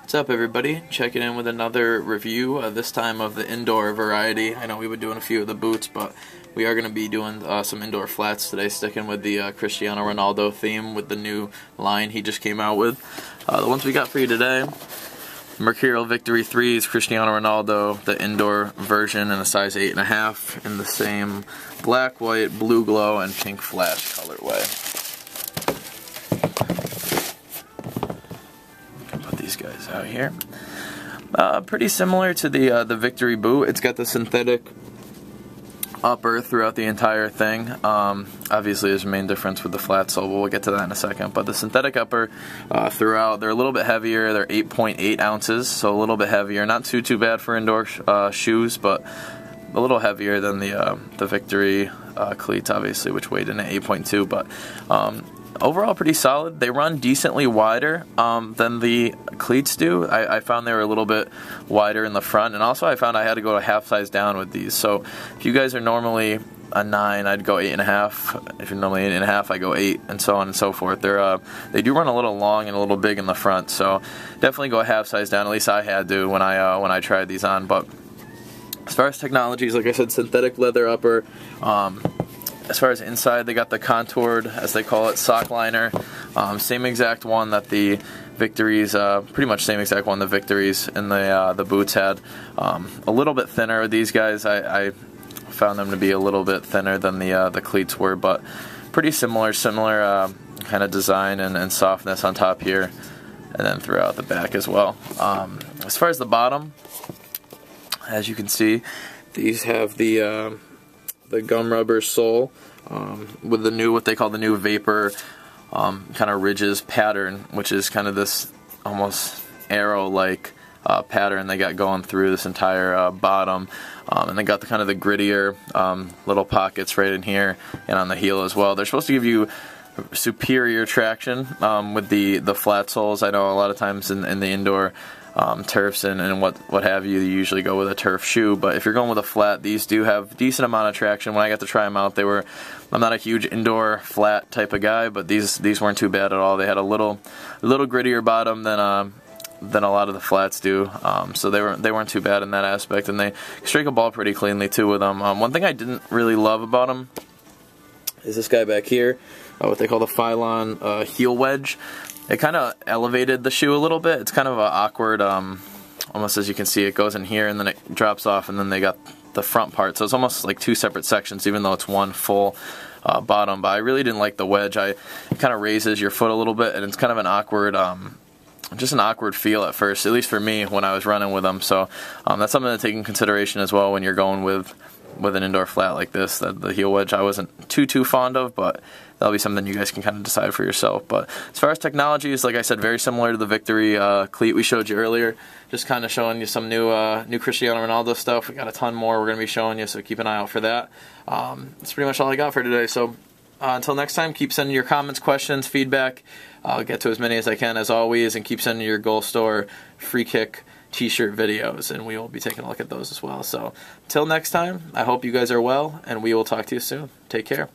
What's up, everybody? Checking in with another review, this time of the indoor variety. I know we've been doing a few of the boots, but we are going to be doing some indoor flats today, sticking with the Cristiano Ronaldo theme with the new line he just came out with. The ones we got for you today, Mercurial Victory 3s, Cristiano Ronaldo, the indoor version in a size 8.5 in the same black, white, blue glow, and pink flash colorway. These guys out here, pretty similar to the Victory boot. It's got the synthetic upper throughout the entire thing. Obviously there's a main difference with the flat sole, but we'll get to that in a second. But the synthetic upper throughout, they're a little bit heavier. They're 8.8 ounces, so a little bit heavier. Not too bad for indoor shoes, but a little heavier than the Victory cleats, obviously, which weighed in at 8.2. But overall pretty solid. They run decently wider than the cleats do. I found they were a little bit wider in the front, and also I found I had to go a half size down with these. So if you guys are normally a 9, I'd go 8.5. If you're normally 8.5, I go 8, and so on and so forth. They do run a little long and a little big in the front, so definitely go a half size down. At least I had to when I tried these on. But as far as technologies, like I said, synthetic leather upper. As far as inside, they got the contoured, as they call it, sock liner. Same exact one that the Victories, pretty much same exact one the Victories and the boots had. A little bit thinner. These guys, I found them to be a little bit thinner than the cleats were, but pretty similar kind of design and softness on top here, and then throughout the back as well. As far as the bottom, as you can see, these have the gum rubber sole with the new, what they call the new vapor kind of ridges pattern, which is kind of this almost arrow-like pattern they got going through this entire bottom, and they got the kind of the grittier little pockets right in here and on the heel as well. They're supposed to give you superior traction with the flat soles. I know a lot of times in the indoor turfs and what have you usually go with a turf shoe, but if you're going with a flat, these do have decent amount of traction. When I got to try them out, I'm not a huge indoor flat type of guy, but these weren't too bad at all. They had a little grittier bottom than a lot of the flats do, so they weren't too bad in that aspect, and they strike a ball pretty cleanly too with them. One thing I didn't really love about them is this guy back here, what they call the Phylon heel wedge. It kind of elevated the shoe a little bit. It's kind of an awkward, almost as you can see, it goes in here and then it drops off, and then they got the front part. So it's almost like two separate sections, even though it's one full bottom. But I really didn't like the wedge. It kind of raises your foot a little bit, and it's kind of an awkward, just an awkward feel at first, at least for me when I was running with them. So that's something to take in consideration as well when you're going with an indoor flat like this. The heel wedge I wasn't too fond of, but that'll be something you guys can kind of decide for yourself. But as far as technologies, like I said, very similar to the Victory cleat we showed you earlier. Just kind of showing you some new Cristiano Ronaldo stuff. We got a ton more we're going to be showing you, so keep an eye out for that. That's pretty much all I got for today. So until next time, keep sending your comments, questions, feedback. I'll get to as many as I can, as always, and keep sending your Goal Store free kick t-shirt videos, and we will be taking a look at those as well. So until next time, I hope you guys are well, and we will talk to you soon. Take care.